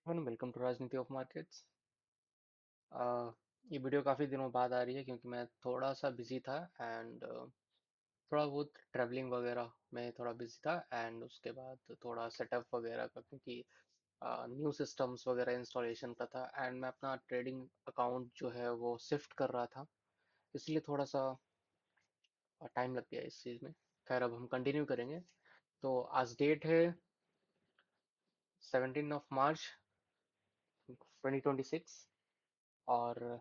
Welcome to राजनीति of markets. ये video काफ़ी दिनों बाद आ रही है क्योंकि मैं थोड़ा सा बिजी था एंड थोड़ा बहुत ट्रैवलिंग वगैरह में थोड़ा बिजी था एंड उसके बाद थोड़ा सेटअप वगैरह का क्योंकि न्यू सिस्टम्स वगैरह इंस्टॉलेशन का था एंड मैं अपना ट्रेडिंग अकाउंट जो है वो शिफ्ट कर रहा था, इसलिए थोड़ा सा टाइम लग गया इस चीज़ में। खैर, अब हम कंटिन्यू करेंगे। तो आज डेट है 17 मार्च 2026 और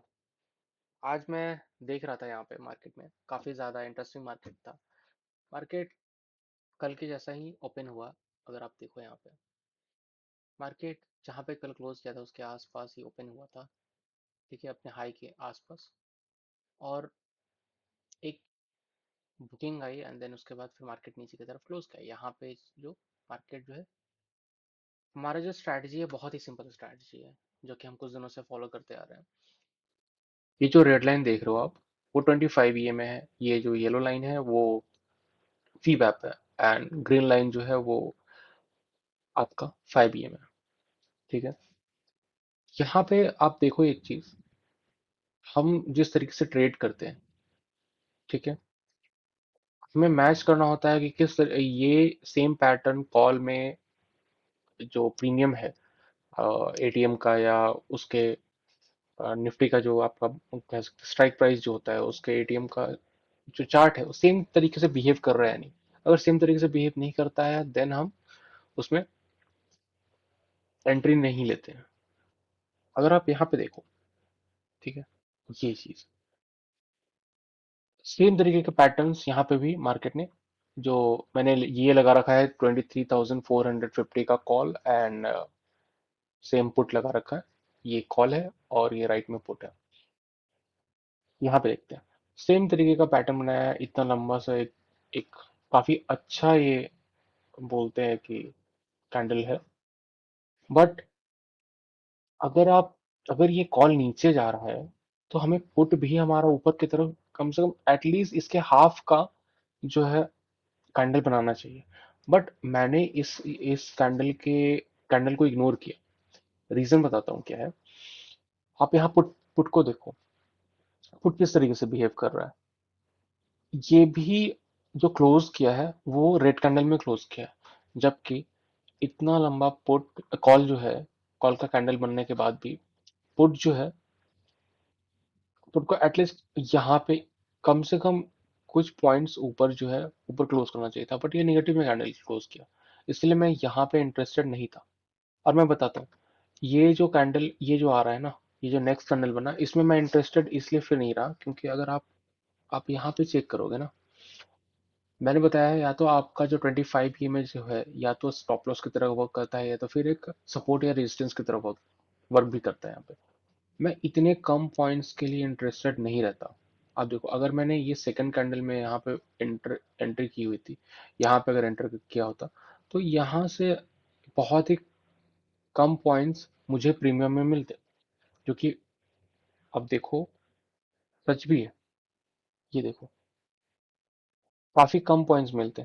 आज मैं देख रहा था यहाँ पे मार्केट में काफ़ी ज़्यादा इंटरेस्टिंग मार्केट था। मार्केट कल के जैसा ही ओपन हुआ। अगर आप देखो यहाँ पे मार्केट जहाँ पे कल क्लोज किया था उसके आसपास ही ओपन हुआ था। ठीक है, अपने हाई के आसपास। और एक बुकिंग आई एंड देन उसके बाद फिर मार्केट नीचे की तरफ क्लोज किया। यहाँ पे जो मार्केट जो है, हमारा जो स्ट्रैटेजी है बहुत ही सिंपल स्ट्रैटेजी है जो कि हम कुछ दिनों से फॉलो करते आ रहे हैं। ये जो रेड लाइन देख रहे हो आप, वो 25 में है। ये जो येलो लाइन है वो फी बैप है एंड ग्रीन लाइन जो है वो आपका 5 है। ठीक है, यहाँ पे आप देखो एक चीज, हम जिस तरीके से ट्रेड करते हैं, ठीक है, हमें मैच करना होता है कि ये सेम पैटर्न कॉल में जो प्रीमियम है एटीएम का या उसके निफ्टी का जो आपका कह सकते स्ट्राइक प्राइस जो होता है उसके एटीएम का जो चार्ट है वो सेम तरीके से बिहेव कर रहा है या नहीं। अगर सेम तरीके से बिहेव नहीं करता है देन हम उसमें एंट्री नहीं लेते हैं। अगर आप यहाँ पे देखो, ठीक है, ये चीज सेम तरीके के पैटर्न्स यहाँ पे भी मार्केट ने, जो मैंने ये लगा रखा है 23,450 का कॉल एंड सेम पुट लगा रखा है। ये कॉल है और ये राइट में पुट है। यहाँ पे देखते हैं सेम तरीके का पैटर्न बनाया है, इतना लंबा सा एक काफी अच्छा ये बोलते हैं कि कैंडल है। बट अगर ये कॉल नीचे जा रहा है तो हमें पुट भी हमारा ऊपर की तरफ कम से कम एटलीस्ट इसके हाफ का जो है कैंडल बनाना चाहिए। बट मैंने इस कैंडल को इग्नोर किया। रीजन बताता हूँ क्या है। आप यहाँ पुट पुट को देखो, पुट किस तरीके से बिहेव कर रहा है। ये भी जो क्लोज किया है वो रेड कैंडल में क्लोज किया है, जबकि इतना लंबा पुट कॉल जो है, कॉल का कैंडल बनने के बाद भी पुट जो है, पुट को एटलीस्ट यहाँ पे कम से कम कुछ पॉइंट्स ऊपर जो है ऊपर क्लोज करना चाहिए था। बट ये नेगेटिव में कैंडल क्लोज किया, इसलिए मैं यहाँ पे इंटरेस्टेड नहीं था। और मैं बताता हूँ, ये जो कैंडल ये जो आ रहा है ना, ये जो नेक्स्ट कैंडल बना इसमें मैं इंटरेस्टेड इसलिए फिर नहीं रहा क्योंकि अगर आप यहाँ पे चेक करोगे ना, मैंने बताया है या तो आपका जो 25 की इमेज जो है या तो स्टॉप लॉस की तरह वर्क करता है या तो फिर एक सपोर्ट या रेजिस्टेंस की तरह वर्क वर्क भी करता है। यहाँ पे मैं इतने कम पॉइंट्स के लिए इंटरेस्टेड नहीं रहता। आप देखो, अगर मैंने ये सेकंड कैंडल में यहाँ पे एंट्री की हुई थी, यहाँ पे अगर एंटर किया होता तो यहाँ से बहुत ही कम पॉइंट्स मुझे प्रीमियम में मिलते, जो कि अब देखो सच भी है। ये देखो काफी कम पॉइंट्स मिलते।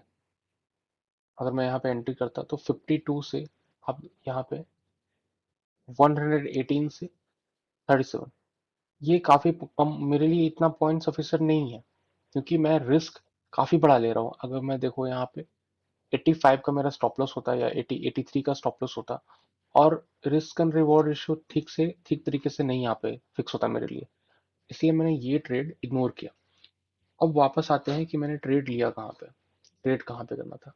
अगर मैं यहाँ पे एंट्री करता तो 52 से अब यहाँ पे 118 से 37, ये काफी कम मेरे लिए। इतना पॉइंट सफिशिएंट नहीं है क्योंकि मैं रिस्क काफी बड़ा ले रहा हूँ। अगर मैं देखो यहाँ पे 85 का मेरा स्टॉप लॉस होता है या 83 का स्टॉप लॉस होता, और रिस्क एंड रिवॉर्ड रेशियो ठीक तरीके से नहीं यहाँ पे फिक्स होता मेरे लिए, इसलिए मैंने ये ट्रेड इग्नोर किया। अब वापस आते हैं कि मैंने ट्रेड लिया कहाँ पे, ट्रेड कहाँ पे करना था।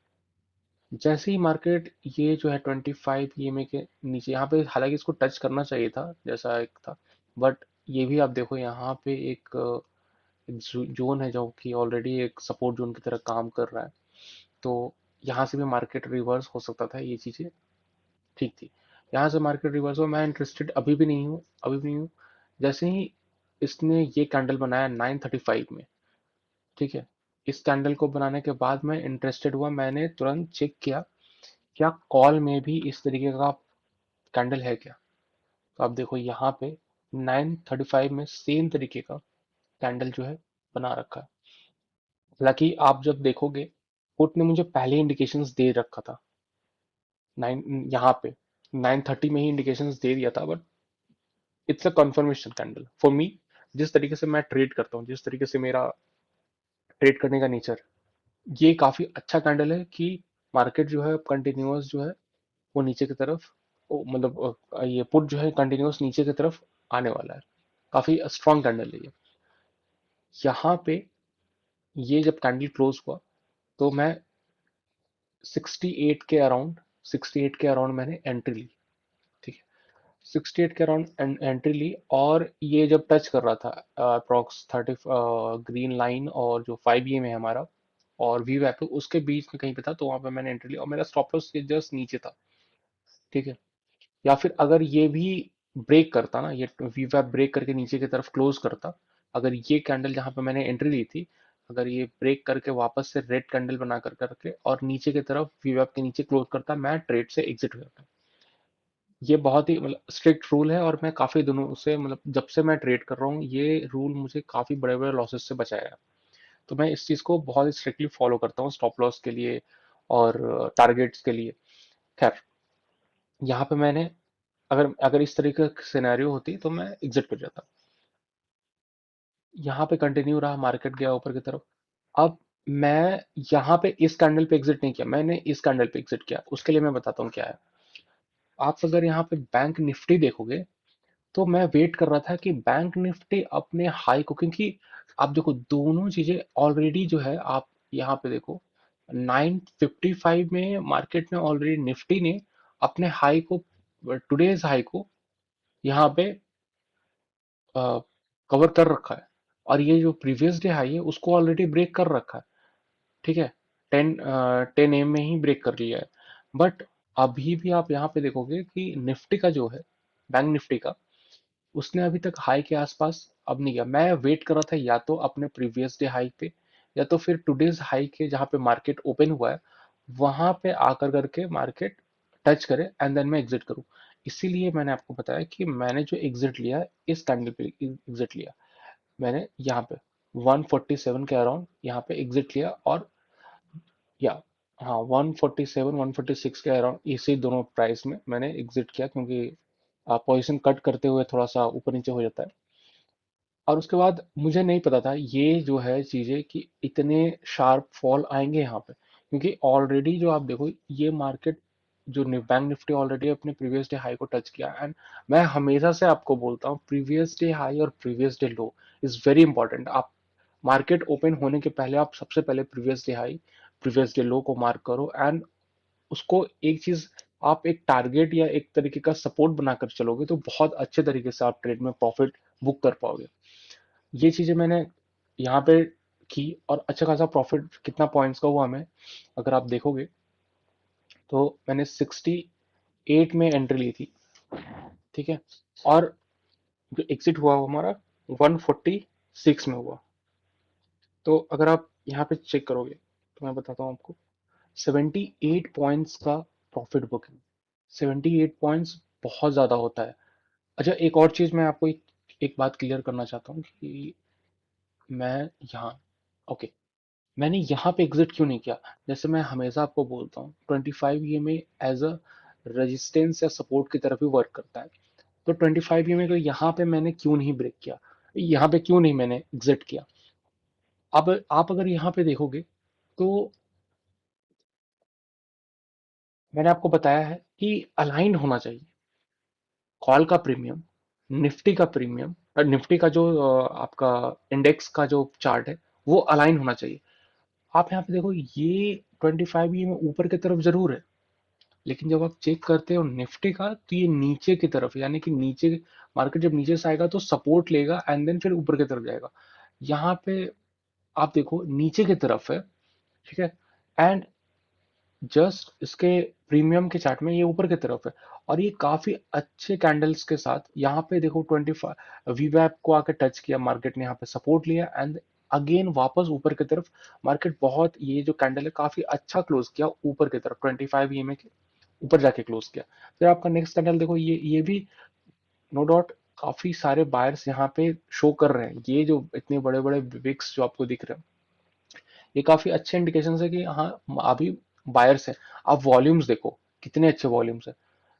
जैसे ही मार्केट ये जो है 25 ईएमए के नीचे, यहाँ पे हालांकि इसको टच करना चाहिए था जैसा एक था, बट ये भी आप देखो यहाँ पे एक जोन है जो कि ऑलरेडी एक सपोर्ट जोन की तरह काम कर रहा है। तो यहाँ से भी मार्केट रिवर्स हो सकता था, ये चीजें ठीक थी। यहाँ से मार्केट रिवर्स हो, मैं इंटरेस्टेड अभी भी नहीं हूँ, अभी भी नहीं हूँ। जैसे ही इसने ये कैंडल बनाया 935 में, ठीक है, इस कैंडल को बनाने के बाद मैं इंटरेस्टेड हुआ, मैंने तुरंत चेक किया क्या कॉल में भी इस तरीके का कैंडल है क्या। तो आप देखो यहाँ पे 935 में सेम तरीके का कैंडल जो है बना रखा है। हालांकि आप जब देखोगे पुट ने मुझे पहले इंडिकेशंस दे रखा था 9 यहाँ पे, 9:30 में ही इंडिकेशंस दे दिया था, but it's a confirmation candle for me. जिस तरीके से मैं ट्रेड करता हूँ, जिस तरीके से मेरा ट्रेड करने का नेचर, ये काफी अच्छा कैंडल है कि मार्केट जो है कंटिन्यूअस जो है वो नीचे की तरफ, मतलब ये पुट जो है कंटिन्यूअस नीचे की तरफ आने वाला है। काफी स्ट्रांग कैंडल है ये। यहाँ पे ये जब कैंडल क्लोज हुआ तो मैं 68 के अराउंड, 68 के अराउंड मैंने एंट्री ली। ठीक है, 68 के अराउंड एंट्री ली, और ये जब टच कर रहा था अप्रॉक्स 30 ग्रीन लाइन और जो 5 EM है हमारा और वी वैप उसके बीच में कहीं पे था, तो वहां पे मैंने एंट्री ली और मेरा स्टॉप लॉस जस्ट नीचे था। ठीक है, या फिर अगर ये भी ब्रेक करता ना, ये वी वैप ब्रेक करके नीचे की तरफ क्लोज करता, अगर ये कैंडल जहां पे मैंने एंट्री ली थी, अगर ये ब्रेक करके वापस से रेड कैंडल बना कर करके और नीचे की तरफ वी वैप के नीचे क्लोज करता, मैं ट्रेड से एग्जिट हो जाता। ये बहुत ही मतलब स्ट्रिक्ट रूल है, और मैं काफी दिनों से, मतलब जब से मैं ट्रेड कर रहा हूँ, ये रूल मुझे काफी बड़े बड़े लॉसेस से बचाया है। तो मैं इस चीज को बहुत ही स्ट्रिक्टली फॉलो करता हूँ स्टॉप लॉस के लिए और टारगेट्स के लिए। खैर, यहाँ पे मैंने, अगर अगर इस तरीके का सिनेरियो होती तो मैं एग्जिट कर जाता। यहाँ पे कंटिन्यू रहा, मार्केट गया ऊपर की तरफ। अब मैं यहाँ पे इस कैंडल पे एग्जिट नहीं किया, मैंने इस कैंडल पे एग्जिट किया। उसके लिए मैं बताता हूँ क्या है। आप अगर यहाँ पे बैंक निफ्टी देखोगे, तो मैं वेट कर रहा था कि बैंक निफ्टी अपने हाई को, क्योंकि आप देखो दोनों चीजें ऑलरेडी जो है, आप यहाँ पे देखो 955 में मार्केट में ऑलरेडी निफ्टी ने अपने हाई को, टुडेज हाई को यहाँ पे कवर कर रखा है, और ये जो प्रीवियस डे हाई है उसको ऑलरेडी ब्रेक कर रखा है। ठीक है, 10 AM में ही ब्रेक कर लिया है। बट अभी भी आप यहाँ पे देखोगे कि निफ्टी का जो है, बैंक निफ्टी का, उसने अभी तक हाई के आसपास अब नहीं गया। मैं वेट कर रहा था या तो अपने प्रीवियस डे हाई पे, या तो फिर टुडेज हाई के जहाँ पे मार्केट ओपन हुआ है वहां पे आकर करके मार्केट टच करे एंड देन मैं एग्जिट करूं। इसीलिए मैंने आपको बताया कि मैंने जो एग्जिट लिया, इस कैंडल पे एग्जिट लिया मैंने, यहाँ पे 147 के अराउंड यहाँ पे एग्जिट लिया, और या हाँ 147 146 के अराउंड इसी दोनों प्राइस में मैंने एग्जिट किया, क्योंकि पोजीशन कट करते हुए थोड़ा सा ऊपर नीचे हो जाता है। और उसके बाद मुझे नहीं पता था ये जो है चीजें कि इतने शार्प फॉल आएंगे यहाँ पे, क्योंकि ऑलरेडी जो आप देखो ये मार्केट, जो बैंक निफ्टी ऑलरेडी अपने प्रीवियस डे हाई को टच किया। एंड मैं हमेशा से आपको बोलता हूँ प्रीवियस डे हाई और previous day low is very important. आप मार्केट ओपन होने के पहले आप सबसे पहले previous day high, previous day लो को मार्क करो, एंड उसको एक चीज, आप एक टारगेट या एक तरीके का सपोर्ट बनाकर चलोगे तो बहुत अच्छे तरीके से आप ट्रेड में प्रॉफिट बुक कर पाओगे। ये चीजें मैंने यहाँ पे की, और अच्छा खासा प्रॉफिट कितना पॉइंट्स का हुआ हमें, अगर आप देखोगे तो मैंने 68 में एंट्री ली थी। ठीक है, और जो एग्जिट हुआ वो हमारा 146 में हुआ। तो अगर आप यहाँ पे चेक करोगे तो मैं बताता हूँ आपको, 78 पॉइंट्स का प्रॉफिट बुकिंग। 78 पॉइंट्स बहुत ज्यादा होता है। अच्छा, एक और चीज मैं आपको एक बात क्लियर करना चाहता हूँ कि मैं यहाँ, ओके, मैंने यहाँ पे एग्जिट क्यों नहीं किया। जैसे मैं हमेशा आपको बोलता हूँ 25 ये में एज अ रेजिस्टेंस या सपोर्ट की तरफ ही वर्क करता है। तो 25 ये में को यहाँ पे मैंने क्यों नहीं ब्रेक किया, यहाँ पे क्यों नहीं मैंने एग्जिट किया। अब आप अगर यहाँ पे देखोगे तो मैंने आपको बताया है कि अलाइंड होना चाहिए कॉल का प्रीमियम, निफ्टी का प्रीमियम, और निफ्टी का जो आपका इंडेक्स का जो चार्ट है वो अलाइन होना चाहिए। आप यहाँ पे देखो ये 25 ये में ऊपर की तरफ जरूर है, लेकिन जब आप चेक करते हो निफ्टी का तो ये नीचे की तरफ, यानी कि नीचे, मार्केट जब नीचे से आएगा तो सपोर्ट लेगा एंड देन फिर ऊपर की तरफ जाएगा। यहाँ पे आप देखो नीचे की तरफ है। ठीक है, एंड जस्ट इसके प्रीमियम के चार्ट में ये ऊपर की तरफ है, और ये काफी अच्छे कैंडल्स के साथ यहाँ पे देखो 25 वीवैप को आके टच किया मार्केट ने, यहाँ पे सपोर्ट लिया एंड अगेन वापस ऊपर की तरफ। मार्केट बहुत, ये जो कैंडल है काफी अच्छा क्लोज किया ऊपर की तरफ, 25 ईएमए के ऊपर जाके क्लोज किया। फिर आपका नेक्स्ट कैंडल देखो, ये भी नो डाउट काफी सारे बायर्स यहाँ पे शो कर रहे हैं। ये जो इतने बड़े बड़े विक्स जो आपको दिख रहे हैं, ये काफी अच्छे इंडिकेशन है कि हाँ अभी बायर्स है। आप वॉल्यूम्स देखो कितने अच्छे वॉल्यूम्स है।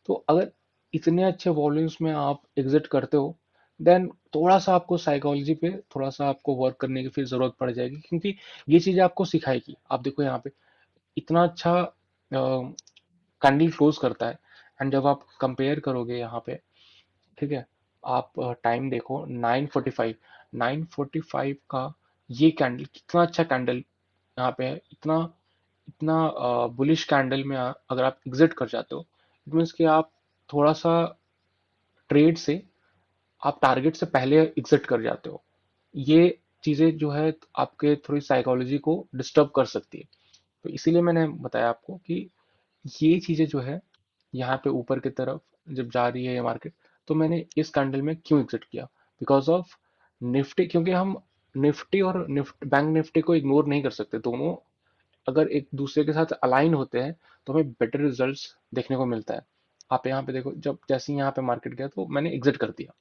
तो अगर इतने अच्छे वॉल्यूम्स में आप एग्जिट करते हो, देन थोड़ा सा आपको साइकोलॉजी पे थोड़ा सा आपको वर्क करने की फिर जरूरत पड़ जाएगी, क्योंकि ये चीजें आपको सिखाएगी। आप देखो यहाँ पे इतना अच्छा कैंडल क्लोज करता है, एंड जब आप कंपेयर करोगे यहाँ पे, ठीक है, आप टाइम देखो 9:45, 9:45 का ये कैंडल कितना अच्छा कैंडल यहाँ पे है। इतना इतना बुलिश कैंडल में अगर आप एग्जिट कर जाते हो, इट मीन्स कि आप थोड़ा सा ट्रेड से, आप टारगेट से पहले एग्जिट कर जाते हो। ये चीजें जो है आपके थोड़ी साइकोलॉजी को डिस्टर्ब कर सकती है। तो इसीलिए मैंने बताया आपको कि ये चीजें जो है यहाँ पे ऊपर की तरफ जब जा रही है ये मार्केट, तो मैंने इस कैंडल में क्यों एग्जिट किया, बिकॉज ऑफ निफ्टी। क्योंकि हम निफ्टी और बैंक निफ्टी को इग्नोर नहीं कर सकते, दोनों अगर एक दूसरे के साथ अलाइन होते हैं तो हमें बेटर रिजल्ट्स देखने को मिलता है। आप यहाँ पे देखो, जब जैसे ही यहाँ पे मार्केट गया तो मैंने एग्जिट कर दिया।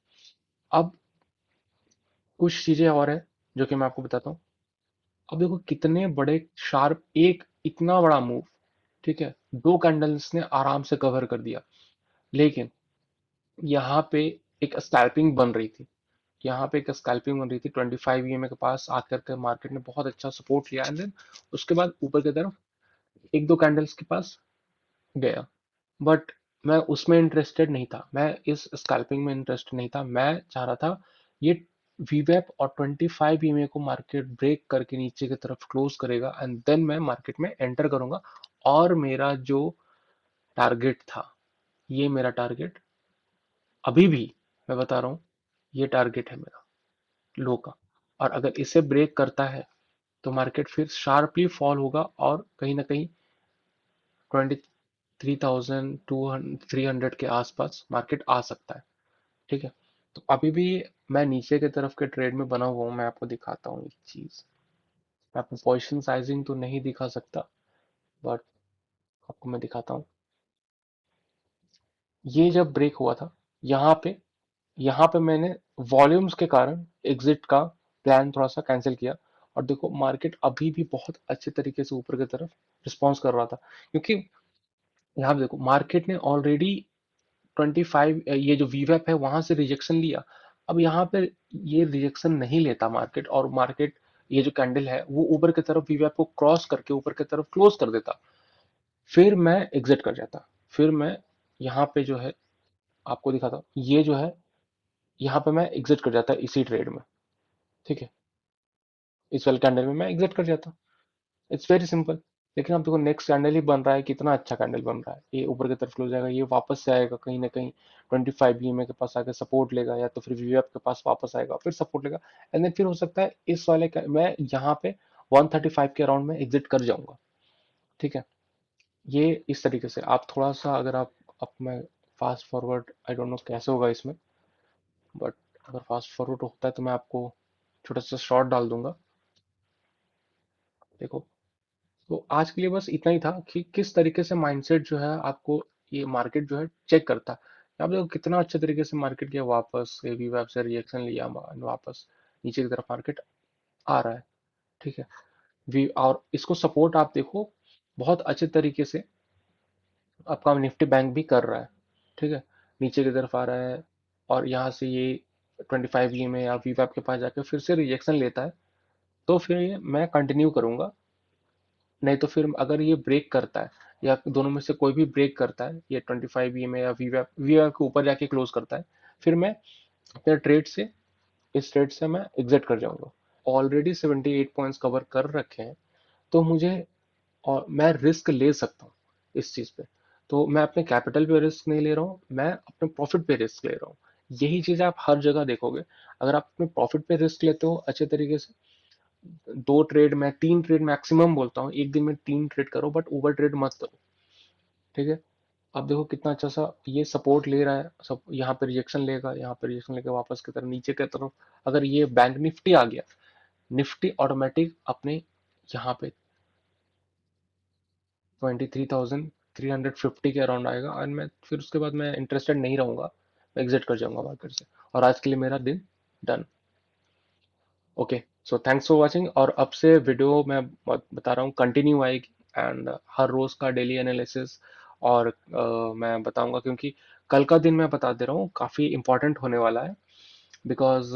अब कुछ चीजें और है जो कि मैं आपको बताता हूँ। अब देखो कितने बड़े शार्प, एक इतना बड़ा मूव, ठीक है, दो कैंडल्स ने आराम से कवर कर दिया। लेकिन यहाँ पे एक स्कैल्पिंग बन रही थी, यहाँ पे एक स्कैल्पिंग बन रही थी 25 ईएमए के पास आकर के मार्केट ने बहुत अच्छा सपोर्ट लिया, एंड देन उसके बाद ऊपर की तरफ एक दो कैंडल्स के पास गया। बट मैं उसमें इंटरेस्टेड नहीं था, मैं इस स्कैल्पिंग में इंटरेस्टेड नहीं था। मैं चाह रहा था ये वीवेप और 25 ईएमए को मार्केट ब्रेक करके नीचे की तरफ क्लोज करेगा, एंड देन मैं मार्केट में एंटर करूंगा। और मेरा जो टारगेट था, ये मेरा टारगेट अभी भी, मैं बता रहा हूँ, ये टारगेट है मेरा लो का। और अगर इसे ब्रेक करता है तो मार्केट फिर शार्पली फॉल होगा, और कहीं ना कहीं 23,300 के आसपास मार्केट आ सकता है। ठीक है, तो अभी भी मैं नीचे की तरफ के ट्रेड में बना हुआ हूँ। मैं आपको दिखाता हूँ एक चीज, मैं आपको पोजीशन साइजिंग तो नहीं दिखा सकता, बट आपको मैं दिखाता हूँ। ये जब ब्रेक हुआ था यहाँ पे मैंने वॉल्यूम्स के कारण एग्जिट का प्लान थोड़ा सा कैंसिल किया। और देखो मार्केट अभी भी बहुत अच्छे तरीके से ऊपर की तरफ रिस्पॉन्स कर रहा था, क्योंकि यहाँ पे देखो मार्केट ने ऑलरेडी 25, ये जो वीवैप है वहां से रिजेक्शन लिया। अब यहाँ पे ये रिजेक्शन नहीं लेता मार्केट, और मार्केट ये जो कैंडल है वो ऊपर की तरफ वीवैप को क्रॉस करके ऊपर की तरफ क्लोज कर देता, फिर मैं एग्जिट कर जाता। फिर मैं यहाँ पे जो है आपको दिखाता हूँ, ये जो है यहाँ पे मैं एग्जिट कर जाता इसी ट्रेड में। ठीक है, इस वाले कैंडल में मैं एग्जिट कर जाता। It's very simple. लेकिन अब देखो नेक्स्ट कैंडल ही बन रहा है, कितना अच्छा कैंडल बन रहा है, ये ऊपर की तरफ क्लोज जाएगा, ये वापस से आएगा कहीं ना कहीं 25 ईएमए के पास आके सपोर्ट लेगा, या तो फिर वीएफ के पास वापस आएगा फिर सपोर्ट लेगा। एंड देन फिर हो सकता है इस वाले मैं यहाँ पे 135 के अराउंड में एग्जिट कर जाऊंगा। ठीक है, ये इस तरीके से आप थोड़ा सा, अगर आप अब मैं fast forward, I don't know कैसे होगा इसमें, बट अगर फास्ट फॉरवर्ड होता है तो मैं आपको छोटा सा शॉर्ट डाल दूंगा। देखो, तो आज के लिए बस इतना ही था कि किस तरीके से माइंडसेट जो है आपको ये मार्केट जो है चेक करता है। आप देखो कितना अच्छे तरीके से मार्केट किया, वापस वी वेब से रिएक्शन लिया, वापस नीचे की तरफ मार्केट आ रहा है। ठीक है, वी और इसको सपोर्ट आप देखो बहुत अच्छे तरीके से आपका निफ्टी बैंक भी कर रहा है। ठीक है, नीचे की तरफ आ रहा है, और यहाँ से ये 25 ई में या वी वेब के पास जाके फिर से रिजेक्शन लेता है, तो फिर ये मैं कंटिन्यू करूंगा। नहीं तो फिर अगर ये ब्रेक करता है, या दोनों में से कोई भी ब्रेक करता है, ये 25 ई में या वी के ऊपर जाके क्लोज करता है, फिर मैं अपने ट्रेड से, इस ट्रेड से मैं एग्जिट कर जाऊंगा। ऑलरेडी 78 पॉइंट्स कवर कर रखे हैं, तो मुझे, और मैं रिस्क ले सकता हूँ इस चीज पे। तो मैं अपने कैपिटल पे रिस्क नहीं ले रहा हूँ, मैं अपने प्रॉफिट पे रिस्क ले रहा हूँ। यही चीज आप हर जगह देखोगे। अगर आप अपने प्रॉफिट पे रिस्क लेते हो अच्छे तरीके से, दो ट्रेड में, तीन ट्रेड मैक्सिमम बोलता हूँ, एक दिन में तीन ट्रेड करो, बट ओवर ट्रेड मत करो। ठीक है, अब देखो कितना अच्छा सा ये सपोर्ट ले रहा है, सब यहाँ पे रिजेक्शन लेगा, यहाँ पे रिजेक्शन लेके वापस की तरफ नीचे की तरफ अगर ये बैंक निफ्टी आ गया, निफ्टी ऑटोमेटिक अपने यहाँ पे 23,350 के अराउंड आएगा, और मैं फिर उसके बाद मैं इंटरेस्टेड नहीं रहूंगा, मैं एग्जिट कर जाऊंगा मार्केट से। और आज के लिए मेरा दिन done. Okay, so thanks for watching. और अब से वीडियो मैं बता रहा हूँ कंटिन्यू आएगी, एंड हर रोज का डेली एनालिसिस और मैं बताऊंगा, क्योंकि कल का दिन मैं बता दे रहा हूँ काफी इंपॉर्टेंट होने वाला है। बिकॉज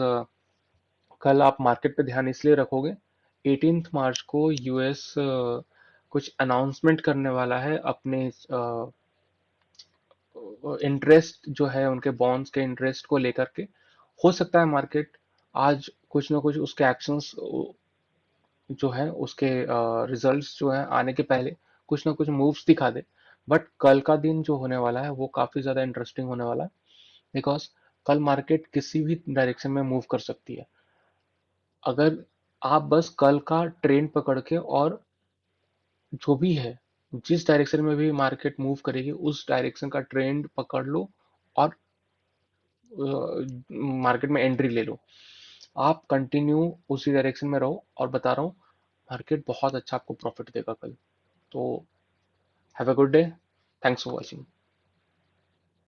कल आप मार्केट पे ध्यान इसलिए रखोगे, 18 मार्च को यूएस कुछ अनाउंसमेंट करने वाला है अपने इंटरेस्ट जो है उनके बॉन्ड्स के इंटरेस्ट को लेकर के। हो सकता है मार्केट आज कुछ ना कुछ उसके एक्शंस जो है, उसके रिजल्ट्स जो है आने के पहले कुछ ना कुछ मूव्स दिखा दे। बट कल का दिन जो होने वाला है वो काफी ज्यादा इंटरेस्टिंग होने वाला है। बिकॉज कल मार्केट किसी भी डायरेक्शन में मूव कर सकती है। अगर आप बस कल का ट्रेंड पकड़ के, और जो भी है, जिस डायरेक्शन में भी मार्केट मूव करेगी उस डायरेक्शन का ट्रेंड पकड़ लो, और मार्केट में एंट्री ले लो। आप कंटिन्यू उसी डायरेक्शन में रहो, और बता रहा हूँ मार्केट बहुत अच्छा आपको प्रॉफिट देगा कल। तो have a good day. Thanks for watching.